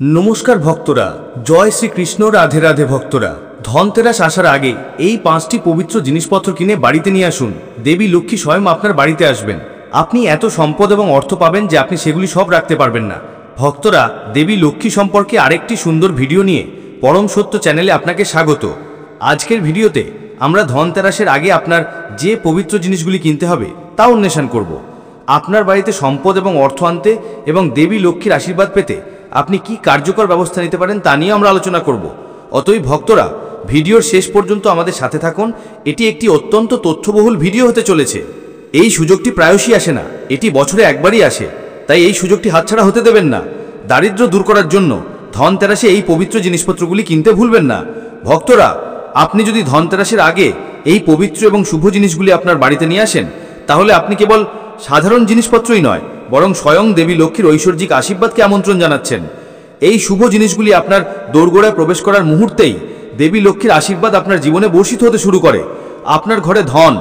नमस्कार भक्तरा जय श्री कृष्ण राधे राधे भक्तरा धनतेरस आसार आगे এই পাঁচটি পবিত্র জিনিসপত্র কিনে বাড়িতে নিয়ে আসুন। দেবী লক্ষ্মী স্বয়ং আপনার বাড়িতে আসবেন। আপনি এত সম্পদ এবং অর্থ পাবেন যে আপনি সেগুলি সব রাখতে পারবেন না। ভক্তরা, দেবী লক্ষ্মী সম্পর্কে আরেকটি সুন্দর ভিডিও নিয়ে পরম সত্য চ্যানেলে আপনাকে স্বাগত। আজকের ভিডিওতে আমরা ধনতেরাসের আগে আপনার যে পবিত্র জিনিসগুলি কিনতে হবে তা অন্বেষণ করব। আপনার বাড়িতে সম্পদ এবং অর্থ আনতে এবং দেবী লক্ষ্মীর আশীর্বাদ পেতে আপনি কি কার্যকর ব্যবস্থা নিতে পারেন তা নিয়ে আমরা আলোচনা করব। অতএব ভক্তরা, ভিডিওর শেষ পর্যন্ত আমাদের সাথে থাকুন। এটি একটি অত্যন্ত তথ্যবহুল ভিডিও হতে চলেছে। এই সুযোগটি প্রায়শই আসে না, এটি বছরে একবারই আসে, তাই এই সুযোগটি হাতছাড়া হতে দেবেন না। দারিদ্র্য দূর করার জন্য ধনতেরাসে এই পবিত্র জিনিসপত্রগুলি কিনতে ভুলবেন না। ভক্তরা, আপনি যদি ধনতেরাসের আগে এই পবিত্র এবং শুভ জিনিসগুলি আপনার বাড়িতে নিয়ে আসেন, তাহলে আপনি কেবল সাধারণ জিনিসপত্রই নয়, বরং স্বয়ং দেবী লক্ষ্মীর ঐশ্বরিক আশীর্বাদকে আমন্ত্রণ জানাচ্ছেন। এই শুভ জিনিসগুলি আপনার দোরগোড়ায় প্রবেশ করার মুহূর্তেই দেবী লক্ষ্মীর আশীর্বাদ আপনার জীবনে বর্ষিত হতে শুরু করে। আপনার ঘরে ধন,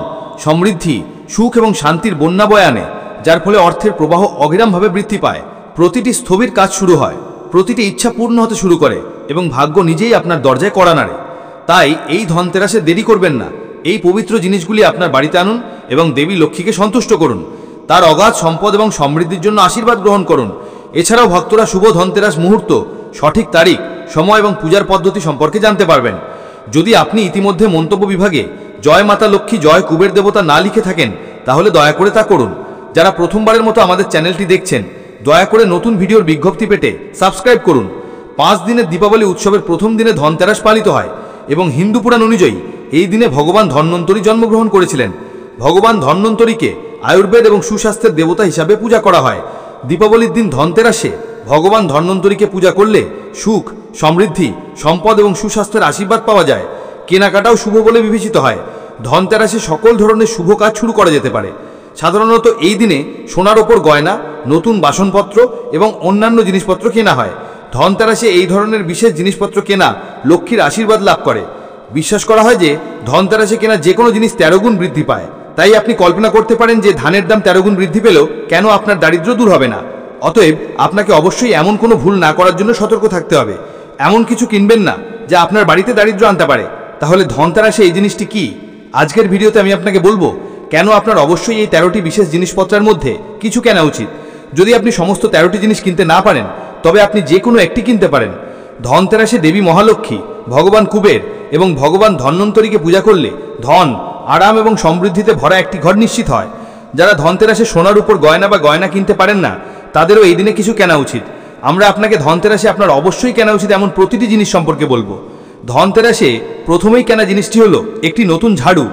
সমৃদ্ধি, সুখ এবং শান্তির বন্যা বয়ে আনে, যার ফলে অর্থের প্রবাহ অবিরামভাবে বৃদ্ধি পায়। প্রতিটি স্থবির কাজ শুরু হয়, প্রতিটি ইচ্ছা পূর্ণ হতে শুরু করে এবং ভাগ্য নিজেই আপনার দরজায় কড়া নাড়ে। তাই এই ধনতেরাসে দেরি করবেন না। এই পবিত্র জিনিসগুলি আপনার বাড়িতে আনুন এবং দেবী লক্ষ্মীকে সন্তুষ্ট করুন। তার অগাধ সম্পদ এবং সমৃদ্ধির জন্য আশীর্বাদ গ্রহণ করুন। এছাড়াও ভক্তরা শুভ ধনতেরাস মুহূর্ত, সঠিক তারিখ, সময় এবং পূজার পদ্ধতি সম্পর্কে জানতে পারবেন। যদি আপনি ইতিমধ্যে মন্তব্য বিভাগে জয় মাতা লক্ষ্মী, জয় কুবের দেবতা না লিখে থাকেন, তাহলে দয়া করে তা করুন। যারা প্রথমবারের মতো আমাদের চ্যানেলটি দেখছেন, দয়া করে নতুন ভিডিওর বিজ্ঞপ্তি পেতে সাবস্ক্রাইব করুন। 5 দিনের দীপাবলি উৎসবের প্রথম দিনে ধনতেরাস পালিত হয় এবং হিন্দু পুরাণ অনুযায়ী এই দিনে ভগবান ধন্বন্তরী জন্মগ্রহণ করেছিলেন। ভগবান ধন্বন্তরীকে আয়ুর্বেদ এবং সুস্বাস্থ্যের দেবতা হিসাবে পূজা করা হয়। দীপাবলির দিন ধনতেরাসে ভগবান ধন্বন্তরীকে পূজা করলে সুখ, সমৃদ্ধি, সম্পদ এবং সুস্বাস্থ্যের আশীর্বাদ পাওয়া যায়। কেনাকাটাও শুভ বলে বিবেচিত হয়। ধনতেরাসে সকল ধরনের শুভ কাজ শুরু করা যেতে পারে। সাধারণত এই দিনে সোনার ওপর গয়না, নতুন বাসনপত্র এবং অন্যান্য জিনিসপত্র কেনা হয়। ধনতেরাসে এই ধরনের বিশেষ জিনিসপত্র কেনা লক্ষ্মীর আশীর্বাদ লাভ করে। বিশ্বাস করা হয় যে ধনতেরাসে কেনা যে কোনো জিনিস 13 গুণ বৃদ্ধি পায়। তাই আপনি কল্পনা করতে পারেন যে ধানের দাম 13 গুণ বৃদ্ধি পেলেও কেন আপনার দারিদ্র্য দূর হবে না। অতএব আপনাকে অবশ্যই এমন কোনো ভুল না করার জন্য সতর্ক থাকতে হবে। এমন কিছু কিনবেন না যা আপনার বাড়িতে দারিদ্র্য আনতে পারে। তাহলে ধনতেরাসে এই জিনিসটি কি? আজকের ভিডিওতে আমি আপনাকে বলবো কেন আপনার অবশ্যই এই 13টি বিশেষ জিনিসপত্রের মধ্যে কিছু কেনা উচিত। যদি আপনি সমস্ত 13টি জিনিস কিনতে না পারেন, তবে আপনি যে কোনো একটি কিনতে পারেন। ধনতেরাসে দেবী মহালক্ষ্মী, ভগবান কুবের এবং ভগবান ধন্বন্তরীকে পূজা করলে ধন, আরাম এবং সমৃদ্ধিতে ভরা একটি ঘর নিশ্চিত হয়। যারা ধনতেরাসে সোনার উপর গয়না বা গয়না কিনতে পারেন না, তাদেরও এই দিনে কিছু কেনা উচিত। আমরা আপনাকে ধনতেরাসে আপনার অবশ্যই কেনা উচিত এমন প্রতিটি জিনিস সম্পর্কে বলবো। ধনতেরাসে প্রথমেই কেনা জিনিসটি হলো একটি নতুন ঝাড়ু।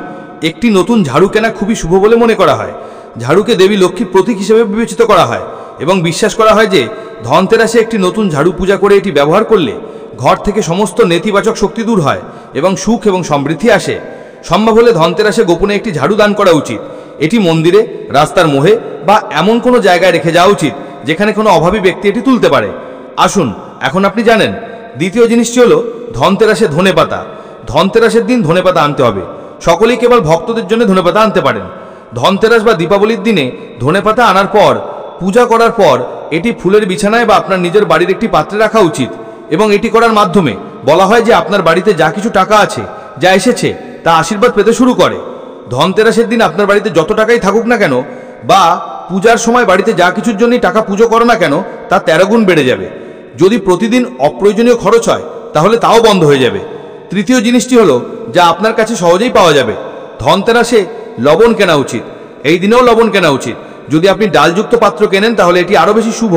একটি নতুন ঝাড়ু কেনা খুবই শুভ বলে মনে করা হয়। ঝাড়ুকে দেবী লক্ষ্মীর প্রতীক হিসেবে বিবেচিত করা হয় এবং বিশ্বাস করা হয় যে ধনতেরাসে একটি নতুন ঝাড়ু পূজা করে এটি ব্যবহার করলে ঘর থেকে সমস্ত নেতিবাচক শক্তি দূর হয় এবং সুখ এবং সমৃদ্ধি আসে। সম্ভব হলে ধনতেরাসে গোপনে একটি ঝাড়ু দান করা উচিত। এটি মন্দিরে, রাস্তার মোহে বা এমন কোনো জায়গায় রেখে যাওয়া উচিত যেখানে কোনো অভাবী ব্যক্তি এটি তুলতে পারে। আসুন, এখন আপনি জানেন। দ্বিতীয় জিনিসটি হলো ধনতেরাসে ধনেপাতা। ধনতেরাসের দিন ধনেপাতা আনতে হবে। সকলেই কেবল ভক্তদের জন্য ধনেপাতা আনতে পারেন। ধনতেরাস বা দীপাবলির দিনে ধনেপাতা আনার পর, পূজা করার পর এটি ফুলের বিছানায় বা আপনার নিজের বাড়ির একটি পাত্রে রাখা উচিত এবং এটি করার মাধ্যমে বলা হয় যে আপনার বাড়িতে যা কিছু টাকা আছে, যা এসেছে, তা আশীর্বাদ পেতে শুরু করে। ধনতেরাসের দিন আপনার বাড়িতে যত টাকাই থাকুক না কেন বা পূজার সময় বাড়িতে যা কিছুর জন্যই টাকা পুজো করো না কেন, তা 13 গুণ বেড়ে যাবে। যদি প্রতিদিন অপ্রয়োজনীয় খরচ হয়, তাহলে তাও বন্ধ হয়ে যাবে। তৃতীয় জিনিসটি হলো যা আপনার কাছে সহজেই পাওয়া যাবে। ধনতেরাসে লবণ কেনা উচিত। এই দিনেও লবণ কেনা উচিত। যদি আপনি ডালযুক্ত পাত্র কেনেন, তাহলে এটি আরও বেশি শুভ।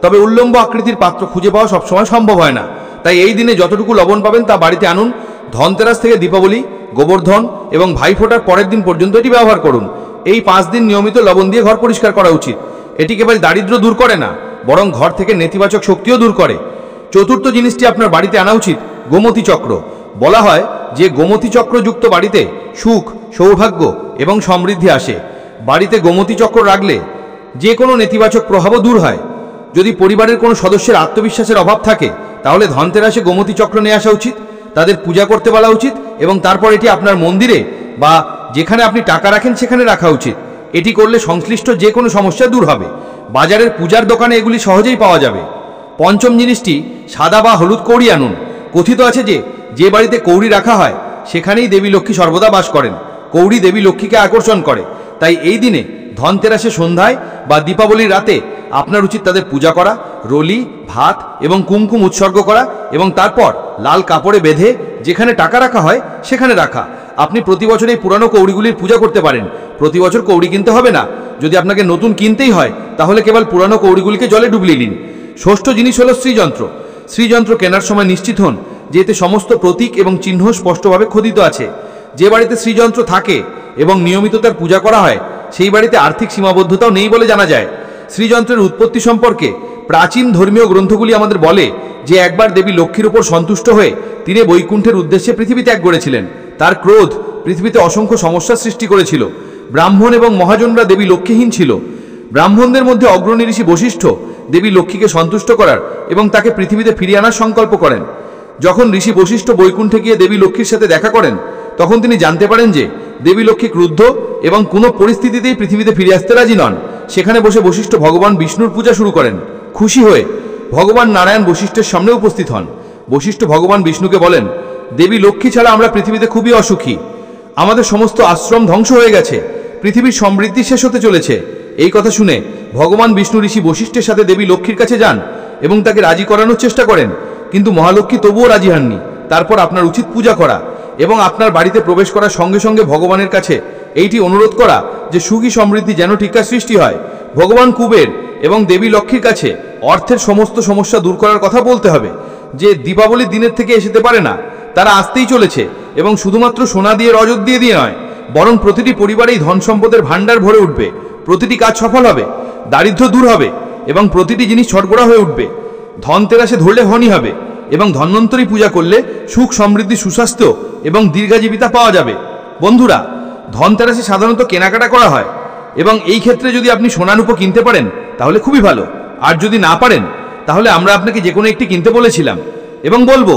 তবে উল্লম্ব আকৃতির পাত্র খুঁজে পাওয়া সবসময় সম্ভব হয় না। তাই এই দিনে যতটুকু লবণ পাবেন তা বাড়িতে আনুন। ধনতেরাস থেকে দীপাবলি, গোবর্ধন এবং ভাইফোঁটার পরের দিন পর্যন্ত এটি ব্যবহার করুন। এই 5 দিন নিয়মিত লবণ দিয়ে ঘর পরিষ্কার করা উচিত। এটি কেবল দারিদ্র্য দূর করে না, বরং ঘর থেকে নেতিবাচক শক্তিও দূর করে। চতুর্থ জিনিসটি আপনার বাড়িতে আনা উচিত গোমতী চক্র। বলা হয় যে গোমতী চক্রযুক্ত বাড়িতে সুখ, সৌভাগ্য এবং সমৃদ্ধি আসে। বাড়িতে গোমতী চক্র রাখলে যে কোনো নেতিবাচক প্রভাবও দূর হয়। যদি পরিবারের কোনো সদস্যের আত্মবিশ্বাসের অভাব থাকে, তাহলে ধনতেরাসে গোমতী চক্র নিয়ে আসা উচিত। তাদের পূজা করতে বলা উচিত এবং তারপর এটি আপনার মন্দিরে বা যেখানে আপনি টাকা রাখেন সেখানে রাখা উচিত। এটি করলে সংশ্লিষ্ট যে কোনো সমস্যা দূর হবে। বাজারের পূজার দোকানে এগুলি সহজেই পাওয়া যাবে। পঞ্চম জিনিসটি সাদা বা হলুদ কৌড়ি আনুন। কথিত আছে যে যে বাড়িতে কৌড়ি রাখা হয় সেখানেই দেবী লক্ষ্মী সর্বদা বাস করেন। কৌড়ি দেবী লক্ষ্মীকে আকর্ষণ করে। তাই এই দিনে ধনতেরাসের সন্ধ্যায় বা দীপাবলির রাতে আপনার উচিত তাদের পূজা করা, রলি, ভাত এবং কুমকুম উৎসর্গ করা এবং তারপর লাল কাপড়ে বেঁধে যেখানে টাকা রাখা হয় সেখানে রাখা। আপনি প্রতি বছর এই পুরানো কৌড়িগুলির পূজা করতে পারেন। প্রতি বছর কৌড়ি কিনতে হবে না। যদি আপনাকে নতুন কিনতেই হয় তাহলে কেবল পুরানো কৌড়িগুলিকে জলে ডুবিয়ে নিন। ষষ্ঠ জিনিস হলো শ্রীযন্ত্র। শ্রীযন্ত্র কেনার সময় নিশ্চিত হন যে এতে সমস্ত প্রতীক এবং চিহ্ন স্পষ্টভাবে খোদিত আছে। যে বাড়িতে শ্রীযন্ত্র থাকে এবং নিয়মিত তার পূজা করা হয় সেই বাড়িতে আর্থিক সীমাবদ্ধতাও নেই বলে জানা যায়। শ্রীযন্ত্রের উৎপত্তি সম্পর্কে প্রাচীন ধর্মীয় গ্রন্থগুলি আমাদের বলে যে একবার দেবী লক্ষ্মীর উপর সন্তুষ্ট হয়ে তিনি বৈকুণ্ঠের উদ্দেশ্যে পৃথিবী ত্যাগ করেছিলেন। তার ক্রোধ পৃথিবীতে অসংখ্য সমস্যার সৃষ্টি করেছিল। ব্রাহ্মণ এবং মহাজনরা দেবী লক্ষ্মীহীন ছিল। ব্রাহ্মণদের মধ্যে অগ্রণী ঋষি বশিষ্ঠ দেবী লক্ষ্মীকে সন্তুষ্ট করার এবং তাকে পৃথিবীতে ফিরিয়ে আনার সংকল্প করেন। যখন ঋষি বশিষ্ঠ বৈকুণ্ঠে গিয়ে দেবী লক্ষ্মীর সাথে দেখা করেন তখন তিনি জানতে পারেন যে দেবী লক্ষ্মী ক্রুদ্ধ এবং কোনো পরিস্থিতিতেই পৃথিবীতে ফিরে আসতে রাজি নন। সেখানে বসে বশিষ্ঠ ভগবান বিষ্ণুর পূজা শুরু করেন। খুশি হয়ে ভগবান নারায়ণ বশিষ্ঠের সামনে উপস্থিত হন। বশিষ্ঠ ভগবান বিষ্ণুকে বলেন, দেবী লক্ষ্মী ছাড়া আমরা পৃথিবীতে খুবই অসুখী। আমাদের সমস্ত আশ্রম ধ্বংস হয়ে গেছে। পৃথিবীর সমৃদ্ধি শেষ হতে চলেছে। এই কথা শুনে ভগবান বিষ্ণু ঋষি বশিষ্ঠের সাথে দেবী লক্ষ্মীর কাছে যান এবং তাকে রাজি করানোর চেষ্টা করেন, কিন্তু মহালক্ষ্মী তবুও রাজি হননি। তারপর আপনার উচিত পূজা করা এবং আপনার বাড়িতে প্রবেশ করার সঙ্গে সঙ্গে ভগবানের কাছে এইটি অনুরোধ করা যে সুখী সমৃদ্ধি যেন ঠিকঠাক সৃষ্টি হয়। ভগবান কুবের এবং দেবী লক্ষ্মীর কাছে অর্থের সমস্ত সমস্যা দূর করার কথা বলতে হবে। যে দীপাবলির দিনের থেকে এসেতে পারে না তারা আসতেই চলেছে এবং শুধুমাত্র সোনা দিয়ে রজত দিয়ে নয়, বরং প্রতিটি পরিবারেই ধন সম্পদের ভাণ্ডার ভরে উঠবে। প্রতিটি কাজ সফল হবে, দারিদ্র্য দূর হবে এবং প্রতিটি জিনিস ছটগড়া হয়ে উঠবে। ধনতেরাসে ধরলে ধনী হবে এবং ধন্বন্তরী পূজা করলে সুখ সমৃদ্ধি সুস্বাস্থ্য এবং দীর্ঘাজীবিতা পাওয়া যাবে। বন্ধুরা, ধনতেরাসে সাধারণত কেনাকাটা করা হয় এবং এই ক্ষেত্রে যদি আপনি সোনারূপো কিনতে পারেন তাহলে খুবই ভালো। আর যদি না পারেন তাহলে আমরা আপনাকে যে কোনো একটি কিনতে বলেছিলাম এবং বলবো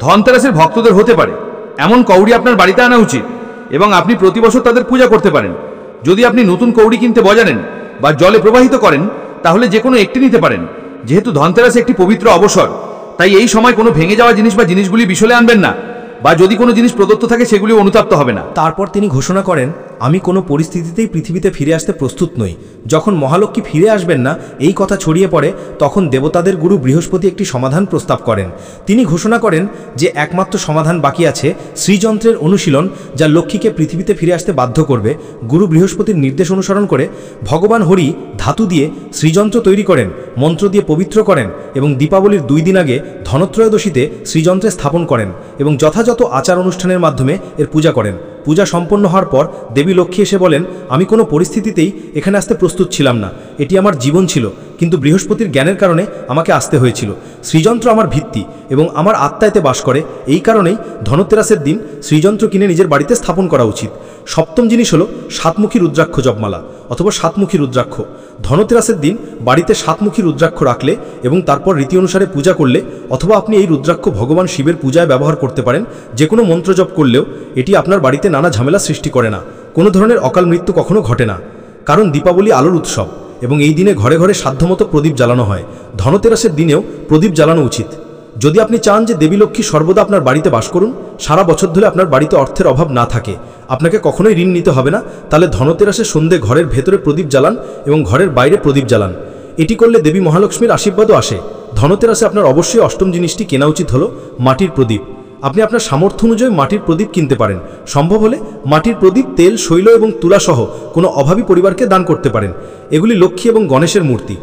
ধনতেরাসের ভক্তদের হতে পারে এমন কৌড়ি আপনার বাড়িতে আনা উচিত এবং আপনি প্রতি বছর তাদের পূজা করতে পারেন। যদি আপনি নতুন কৌড়ি কিনতে বজানেন বা জলে প্রবাহিত করেন তাহলে যে কোনো একটি নিতে পারেন। যেহেতু ধনতেরাস একটি পবিত্র অবসর, তাই এই সময় কোনো ভেঙে যাওয়া জিনিস বা জিনিসগুলি বিসলে আনবেন না, বা যদি কোনো জিনিস প্রদত্ত থাকে সেগুলি অনুতপ্ত হবে না। তারপর তিনি ঘোষণা করেন, আমি কোনো পরিস্থিতিতেই পৃথিবীতে ফিরে আসতে প্রস্তুত নই। যখন মহালক্ষ্মী ফিরে আসবেন না এই কথা ছড়িয়ে পড়ে তখন দেবতাদের গুরু বৃহস্পতি একটি সমাধান প্রস্তাব করেন। তিনি ঘোষণা করেন যে একমাত্র সমাধান বাকি আছে শ্রীযন্ত্রের অনুশীলন, যা লক্ষ্মীকে পৃথিবীতে ফিরে আসতে বাধ্য করবে। গুরু বৃহস্পতির নির্দেশ অনুসরণ করে ভগবান হরি ধাতু দিয়ে শ্রীযন্ত্র তৈরি করেন, মন্ত্র দিয়ে পবিত্র করেন এবং দীপাবলির 2 দিন আগে ধনত্রয়োদশীতে শ্রীযন্ত্রে স্থাপন করেন এবং যথাযথ আচার অনুষ্ঠানের মাধ্যমে এর পূজা করেন। পূজা সম্পন্ন হওয়ার পর দেবী লক্ষ্মী এসে বলেন, আমি কোনো পরিস্থিতিতেই এখানে আসতে প্রস্তুত ছিলাম না। এটি আমার জীবন ছিল, কিন্তু বৃহস্পতির জ্ঞানের কারণে আমাকে আসতে হয়েছিল। শ্রীযন্ত্র আমার ভিত্তি এবং আমার আত্মা এতে বাস করে। এই কারণেই ধনতেরাসের দিন শ্রীযন্ত্র কিনে নিজের বাড়িতে স্থাপন করা উচিত। সপ্তম জিনিস হলো সাতমুখী রুদ্রাক্ষ জপমালা অথবা সাতমুখী রুদ্রাক্ষ। ধনতেরাসের দিন বাড়িতে সাতমুখী রুদ্রাক্ষ রাখলে এবং তারপর রীতি অনুসারে পূজা করলে, অথবা আপনি এই রুদ্রাক্ষ ভগবান শিবের পূজায় ব্যবহার করতে পারেন। যে কোনো মন্ত্র জপ করলেও এটি আপনার বাড়িতে নানা ঝামেলা সৃষ্টি করে না। কোনো ধরনের অকাল মৃত্যু কখনো ঘটে না, কারণ দীপাবলি আলোর উৎসব এবং এই দিনে ঘরে ঘরে সাধ্যমতো প্রদীপ জ্বালানো হয়। ধনতেরাসের দিনেও প্রদীপ জ্বালানো উচিত। যদি আপনি চান যে দেবী লক্ষ্মী সর্বদা আপনার বাড়িতে বাস করুন, সারা বছর ধরে আপনার বাড়িতে অর্থের অভাব না থাকে, আপনাকে কখনোই ঋণ নিতে হবে না, তাহলে ধনতেরাসের সন্ধে ঘরের ভেতরে প্রদীপ জ্বালান এবং ঘরের বাইরে প্রদীপ জ্বালান। এটি করলে দেবী মহালক্ষ্মীর আশীর্বাদও আসে। ধনতেরাসে আপনার অবশ্যই অষ্টম জিনিসটি কেনা উচিত হলো মাটির প্রদীপ। আপনি আপনার সামর্থ্য অনুযায়ী মাটির প্রদীপ কিনতে পারেন। সম্ভব হলে মাটির প্রদীপ তেল, শৈল এবং তুলাসহ কোনো অভাবী পরিবারকে দান করতে পারেন। এগুলি লক্ষ্মী এবং গণেশের মূর্তি।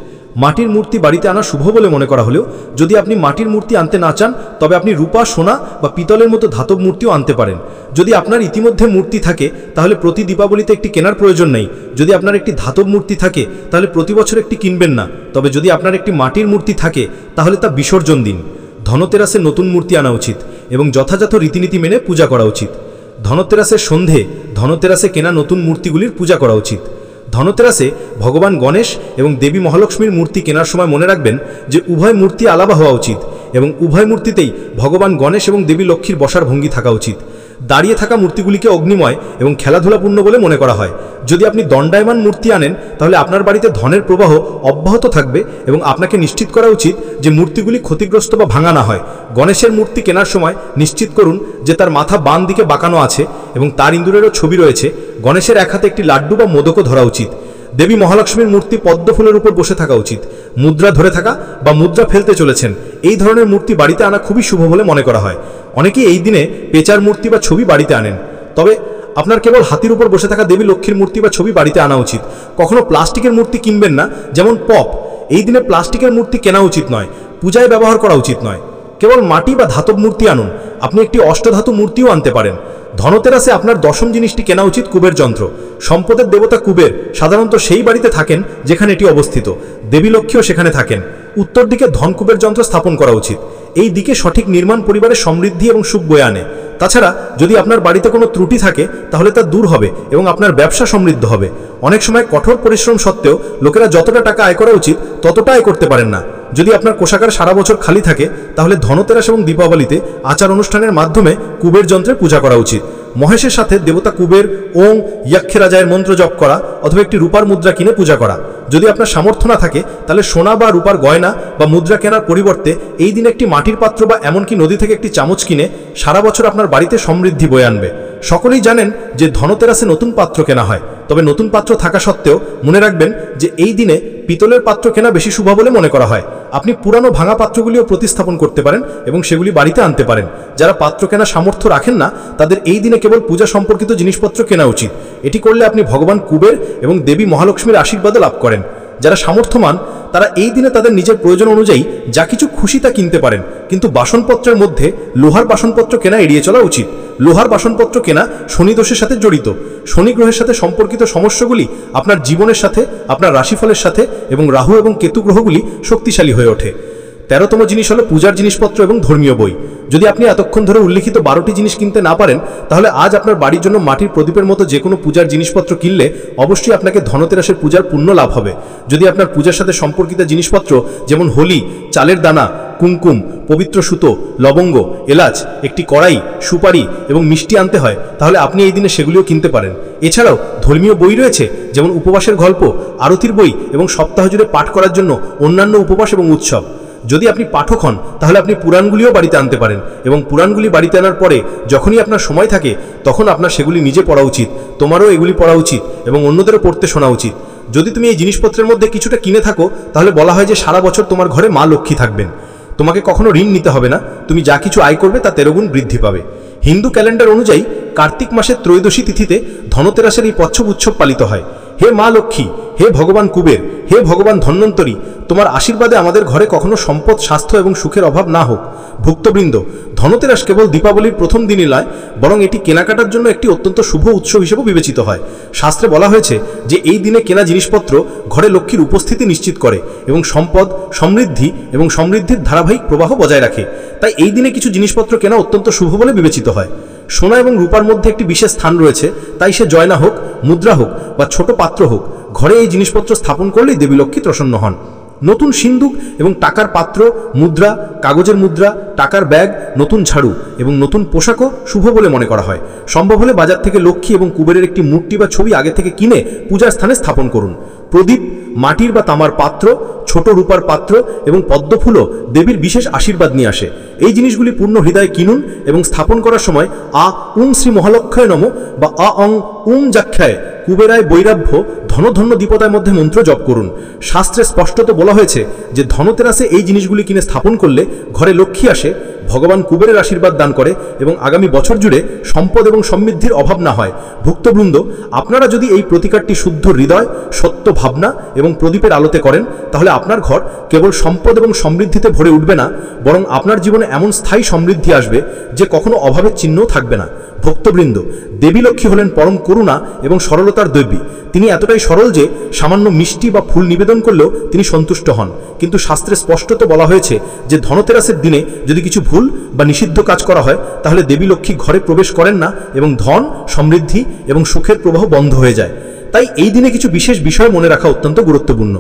মাটির মূর্তি বাড়িতে আনা শুভ বলে মনে করা হলেও যদি আপনি মাটির মূর্তি আনতে না চান তবে আপনি রূপা, সোনা বা পিতলের মতো ধাতব মূর্তিও আনতে পারেন। যদি আপনার ইতিমধ্যে মূর্তি থাকে তাহলে প্রতি দীপাবলিতে একটি কেনার প্রয়োজন নেই। যদি আপনার একটি ধাতব মূর্তি থাকে তাহলে প্রতি বছর একটি কিনবেন না। তবে যদি আপনার একটি মাটির মূর্তি থাকে তাহলে তা বিসর্জন দিন। ধনতেরাসে নতুন মূর্তি আনা উচিত এবং যথাযথ রীতিনীতি মেনে পূজা করা উচিত। ধনতেরাসের সন্ধে ধনতেরাসে কেনা নতুন মূর্তিগুলির পূজা করা উচিত। ধনতেরাসে ভগবান গণেশ এবং দেবী মহালক্ষ্মীর মূর্তি কেনার সময় মনে রাখবেন যে উভয় মূর্তি আলাদা হওয়া উচিত এবং উভয় মূর্তিতেই ভগবান গণেশ এবং দেবী লক্ষ্মীর বসার ভঙ্গি থাকা উচিত। দাঁড়িয়ে থাকা মূর্তিগুলিকে অগ্নিময় এবং খেলাধুলাপূর্ণ বলে মনে করা হয়। যদি আপনি দণ্ডায়মান মূর্তি আনেন তাহলে আপনার বাড়িতে ধনের প্রবাহ অব্যাহত থাকবে এবং আপনাকে নিশ্চিত করা উচিত যে মূর্তিগুলি ক্ষতিগ্রস্ত বা ভাঙা না হয়। গণেশের মূর্তি কেনার সময় নিশ্চিত করুন যে তার মাথা বাম দিকে বাঁকানো আছে এবং তার ইঁদুরেরও ছবি রয়েছে। গণেশের এক হাতে একটি লাড্ডু বা মোদকও ধরা উচিত। দেবী মহালক্ষ্মীর মূর্তি পদ্ম ফুলের উপর বসে থাকা উচিত। মুদ্রা ধরে থাকা বা মুদ্রা ফেলতে চলেছেন এই ধরনের মূর্তি বাড়িতে আনা খুবই শুভ বলে মনে করা হয়। অনেকেই এই দিনে পেঁচার মূর্তি বা ছবি বাড়িতে আনেন। তবে আপনার কেবল হাতির উপর বসে থাকা দেবী লক্ষ্মীর মূর্তি বা ছবি বাড়িতে আনা উচিত। কখনো প্লাস্টিকের মূর্তি কিনবেন না, যেমন পপ। এই দিনে প্লাস্টিকের মূর্তি কেনা উচিত নয়, পূজায় ব্যবহার করা উচিত নয়। কেবল মাটি বা ধাতব মূর্তি আনুন। আপনি একটি অষ্টধাতু মূর্তিও আনতে পারেন। ধনতেরাসে আপনার দশম জিনিসটি কেনা উচিত কুবের যন্ত্র। সম্পদের দেবতা কুবের সাধারণত সেই বাড়িতে থাকেন যেখানে এটি অবস্থিত। দেবী লক্ষ্মীও সেখানে থাকেন। উত্তর দিকে ধনকুবের যন্ত্র স্থাপন করা উচিত। এই দিকে সঠিক নির্মাণ পরিবারের সমৃদ্ধি এবং সুখ বয়ে আনে। তাছাড়া যদি আপনার বাড়িতে কোনো ত্রুটি থাকে তাহলে তা দূর হবে এবং আপনার ব্যবসা সমৃদ্ধ হবে। অনেক সময় কঠোর পরিশ্রম সত্ত্বেও লোকেরা যতটা টাকা আয় করা উচিত ততটা আয় করতে পারেন না। যদি আপনার কোষাগার সারা বছর খালি থাকে তাহলে ধনতেরাস এবং দীপাবলিতে আচার অনুষ্ঠানের মাধ্যমে কুবের যন্ত্রের পূজা করা উচিত। মহেশের সাথে দেবতা কুবের ওং ইয়াক্ষেরাজায়ের মন্ত্র জপ করা অথবা একটি রূপার মুদ্রা কিনে পূজা করা। যদি আপনার সামর্থ্য না থাকে তাহলে সোনা বা রূপার গয়না বা মুদ্রা কেনার পরিবর্তে এই দিন একটি মাটির পাত্র বা এমনকি নদী থেকে একটি চামচ কিনে সারা বছর আপনার বাড়িতে সমৃদ্ধি বয়ে আনবে। সকলেই জানেন যে ধনতেরাসে নতুন পাত্র কেনা হয়, তবে নতুন পাত্র থাকা সত্ত্বেও মনে রাখবেন যে এই দিনে পিতলের পাত্র কেনা বেশি শুভ বলে মনে করা হয়। আপনি পুরানো ভাঙা পাত্রগুলিও প্রতিস্থাপন করতে পারেন এবং সেগুলি বাড়িতে আনতে পারেন। যারা পাত্র কেনার সামর্থ্য রাখেন না তাদের এই দিনে কেবল পূজা সম্পর্কিত জিনিসপত্র কেনা উচিত। এটি করলে আপনি ভগবান কুবের এবং দেবী মহালক্ষ্মীর আশীর্বাদও লাভ করেন। যারা সামর্থ্যমান তারা এই দিনে তাদের নিজের প্রয়োজন অনুযায়ী যা কিছু খুশি তা কিনতে পারেন, কিন্তু বাসনপত্রের মধ্যে লোহার বাসনপত্র কেনা এড়িয়ে চলা উচিত। লোহার বাসনপত্র কেনা শনি দোষের সাথে জড়িত। শনি গ্রহের সাথে সম্পর্কিত সমস্যাগুলি আপনার জীবনের সাথে, আপনার রাশিফলের সাথে এবং রাহু এবং কেতু গ্রহগুলি শক্তিশালী হয়ে ওঠে। 13তম জিনিস হলো পূজার জিনিসপত্র এবং ধর্মীয় বই। যদি আপনি এতক্ষণ ধরে উল্লিখিত 12টি জিনিস কিনতে না পারেন তাহলে আজ আপনার বাড়ির জন্য মাটির প্রদীপের মতো যে কোনো পূজার জিনিসপত্র কিনলে অবশ্যই আপনাকে ধনতেরাসের পূজার পুণ্য লাভ হবে। যদি আপনার পূজার সাথে সম্পর্কিত জিনিসপত্র যেমন হোলি, চালের দানা, কুমকুম, পবিত্র সুতো, লবঙ্গ, এলাচ, একটি কড়াই, সুপারি এবং মিষ্টি আনতে হয় তাহলে আপনি এই দিনে সেগুলিও কিনতে পারেন। এছাড়াও ধর্মীয় বই রয়েছে যেমন উপবাসের গল্প, আরতির বই এবং সপ্তাহ জুড়ে পাঠ করার জন্য অন্যান্য উপবাস এবং উৎসব। যদি আপনি পাঠক হন তাহলে আপনি পুরাণগুলিও বাড়িতে আনতে পারেন এবং পুরাণগুলি বাড়িতে আনার পরে যখনই আপনার সময় থাকে তখন আপনার সেগুলি নিজে পড়া উচিত। তোমারও এগুলি পড়া উচিত এবং অন্যদেরও পড়তে শোনা উচিত। যদি তুমি এই জিনিসপত্রের মধ্যে কিছুটা কিনে থাকো তাহলে বলা হয় যে সারা বছর তোমার ঘরে মা লক্ষ্মী থাকবেন। তোমাকে কখনো ঋণ নিতে হবে না, তুমি যা কিছু আয় করবে তা 13 গুণ বৃদ্ধি পাবে। হিন্দু ক্যালেন্ডার অনুযায়ী কার্তিক মাসের ত্রয়োদশী তিথিতে ধনতেরাসের এই পচ্ছব উৎসব পালিত হয়। হে মা লক্ষ্মী, হে ভগবান কুবের, হে ভগবান ধন্বন্তরী, তোমার আশীর্বাদে আমাদের ঘরে কখনো সম্পদ, স্বাস্থ্য এবং সুখের অভাব না হোক। ভুক্তবৃন্দ, ধনতেরাস কেবল দীপাবলির প্রথম দিনই নয়, বরং এটি কেনাকাটার জন্য একটি অত্যন্ত শুভ উৎসব হিসেবে বিবেচিত হয়। শাস্ত্রে বলা হয়েছে যে এই দিনে কেনা জিনিসপত্র ঘরে লক্ষ্মীর উপস্থিতি নিশ্চিত করে এবং সম্পদ, সমৃদ্ধি এবং সমৃদ্ধির ধারাবাহিক প্রবাহ বজায় রাখে। তাই এই দিনে কিছু জিনিসপত্র কেনা অত্যন্ত শুভ বলে বিবেচিত হয়। সোনা এবং রূপার মধ্যে একটি বিশেষ স্থান রয়েছে, তাই সে জয়না হোক, মুদ্রা হোক বা ছোট পাত্র হোক, ঘরে এই জিনিসপত্র স্থাপন করলেই দেবী লক্ষ্মী প্রসন্ন হন। নতুন সিন্দুক এবং টাকার পাত্র, মুদ্রা, কাগজের মুদ্রা, টাকার ব্যাগ, নতুন ঝাড়ু এবং নতুন পোশাকও শুভ বলে মনে করা হয়। সম্ভব হলে বাজার থেকে লক্ষ্মী এবং কুবেরের একটি মূর্তি বা ছবি আগে থেকে কিনে পূজার স্থানে স্থাপন করুন। প্রদীপ, মাটির বা তামার পাত্র, ছোট রূপার পাত্র এবং পদ্মফুলও দেবীর বিশেষ আশীর্বাদ নিয়ে আসে। এই জিনিসগুলি পূর্ণ হৃদয়ে কিনুন এবং স্থাপন করার সময় উং শ্রী মহালক্ষ্যায় নম বা অং উং যাক্ষায় কুবেরায় বৈরাভ্য ধনধন্য দীপতার মধ্যে মন্ত্র জপ করুন। শাস্ত্রে স্পষ্টত বলা হয়েছে যে ধনতেরাসে এই জিনিসগুলি কিনে স্থাপন করলে ঘরে লক্ষ্মী আসে, ভগবান কুবেরের আশীর্বাদ দান করে এবং আগামী বছর জুড়ে সম্পদ এবং সমৃদ্ধির অভাব না হয়। ভুক্তবৃন্দ, আপনারা যদি এই প্রতিকারটি শুদ্ধ হৃদয়, সত্য ভাবনা এবং প্রদীপের আলোতে করেন তাহলে আপনার ঘর কেবল সম্পদ এবং সমৃদ্ধিতে ভরে উঠবে না, বরং আপনার জীবনে এমন স্থায়ী সমৃদ্ধি আসবে যে কখনো অভাবের চিহ্নও থাকবে না। ভক্তবৃন্দ, দেবী লক্ষ্মী হলেন পরম করুণা এবং সরলতার দেবী। তিনি এতটাই সরল যে সামান্য মিষ্টি বা ফুল নিবেদন করলেও তিনি সন্তুষ্ট হন। কিন্তু শাস্ত্রে স্পষ্টত বলা হয়েছে যে ধনতেরাসের দিনে যদি কিছু ভুল বা নিষিদ্ধ কাজ করা হয় তাহলে দেবী লক্ষ্মী ঘরে প্রবেশ করেন না এবং ধন, সমৃদ্ধি এবং সুখের প্রবাহ বন্ধ হয়ে যায়। তাই এই দিনে কিছু বিশেষ বিষয় মনে রাখা অত্যন্ত গুরুত্বপূর্ণ।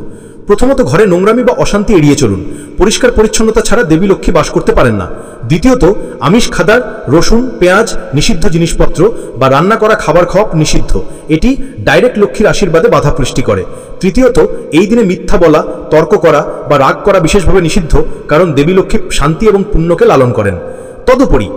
প্রথমত, ঘরে নোংরামি বা অশান্তি এড়িয়ে চলুন। পরিষ্কার পরিচ্ছন্নতা ছাড়া দেবী লক্ষ্মী বাস করতে পারেন না। দ্বিতীয়ত, আমিষ খাবার, রসুন, পেঁয়াজ, নিষিদ্ধ জিনিসপত্র বা রান্না করা খাবার খাওয়া নিষিদ্ধ। এটি ডাইরেক্ট লক্ষ্মীর আশীর্বাদে বাধা সৃষ্টি করে। তৃতীয়ত, এই দিনে মিথ্যা বলা, তর্ক করা বা রাগ করা বিশেষভাবে নিষিদ্ধ, কারণ দেবী লক্ষ্মী শান্তি এবং পুণ্যকে লালন করেন। তদুপরি,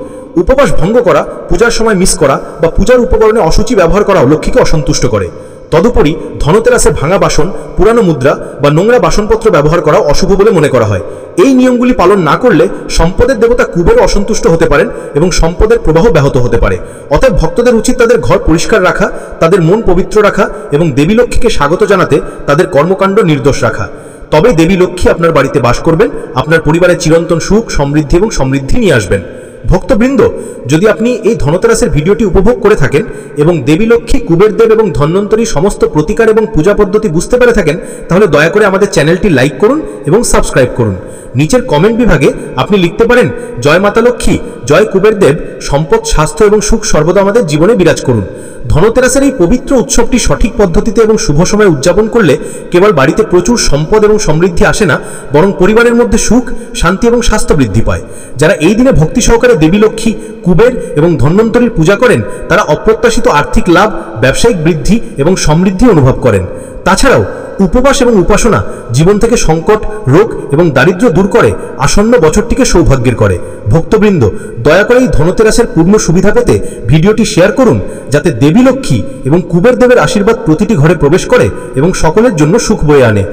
উপবাস ভঙ্গ করা, পূজার সময় মিস করা বা পূজার উপকরণে অশুচি ব্যবহার করাও লক্ষ্মীকে অসন্তুষ্ট করে। তদুপরি, ধনতেরাসে ভাঙা বাসন, পুরানো মুদ্রা বা নোংরা বাসনপত্র ব্যবহার করা অশুভ বলে মনে করা হয়। এই নিয়মগুলি পালন না করলে সম্পদের দেবতা কুবেরও অসন্তুষ্ট হতে পারেন এবং সম্পদের প্রবাহ ব্যাহত হতে পারে। অতএব ভক্তদের উচিত তাদের ঘর পরিষ্কার রাখা, তাদের মন পবিত্র রাখা এবং দেবী লক্ষ্মীকে স্বাগত জানাতে তাদের কর্মকাণ্ড নির্দোষ রাখা। তবে দেবী লক্ষ্মী আপনার বাড়িতে বাস করবেন, আপনার পরিবারে চিরন্তন সুখ, সমৃদ্ধি এবং সমৃদ্ধি নিয়ে আসবেন। ভক্তবৃন্দ, যদি আপনি এই ধনতেরাসের ভিডিওটি উপভোগ করে থাকেন এবং দেবী লক্ষ্মী, কুবের দেব এবং ধন্বন্তরী সমস্ত প্রতিকার এবং পূজা পদ্ধতি বুঝতে পেরে থাকেন, তাহলে দয়া করে আমাদের চ্যানেলটি লাইক করুন এবং সাবস্ক্রাইব করুন। নিচের কমেন্ট বিভাগে আপনি লিখতে পারেন, জয় মাতা লক্ষ্মী, জয় কুবের দেব, সম্পদ, স্বাস্থ্য এবং সুখ সর্বদা আমাদের জীবনে বিরাজ করুন। ধনতেরাসের এই পবিত্র উৎসবটি সঠিক পদ্ধতিতে এবং শুভ সময়ে উদযাপন করলে কেবল বাড়িতে প্রচুর সম্পদ এবং সমৃদ্ধি আসে না, বরং পরিবারের মধ্যে সুখ, শান্তি এবং স্বাস্থ্য বৃদ্ধি পায়। যারা এই দিনে ভক্তি সহকারে দেবী লক্ষ্মী, কুবের এবং ধন্বন্তরীর পূজা করেন, তারা অপ্রত্যাশিত আর্থিক লাভ, ব্যবসায়িক বৃদ্ধি এবং সমৃদ্ধি অনুভব করেন। তাছাড়াও উপবাস এবং উপাসনা জীবন থেকে সংকট, রোগ এবং দারিদ্র্য দূর করে আসন্ন বছরটিকে সৌভাগ্যের করে। ভক্তবৃন্দ, দয়া করে এই ধনতেরাসের পূর্ণ সুবিধা পেতে ভিডিওটি শেয়ার করুন, যাতে দেবী লক্ষ্মী এবং কুবের দেবের আশীর্বাদ প্রতিটি ঘরে প্রবেশ করে এবং সকলের জন্য সুখ বয়ে আনে।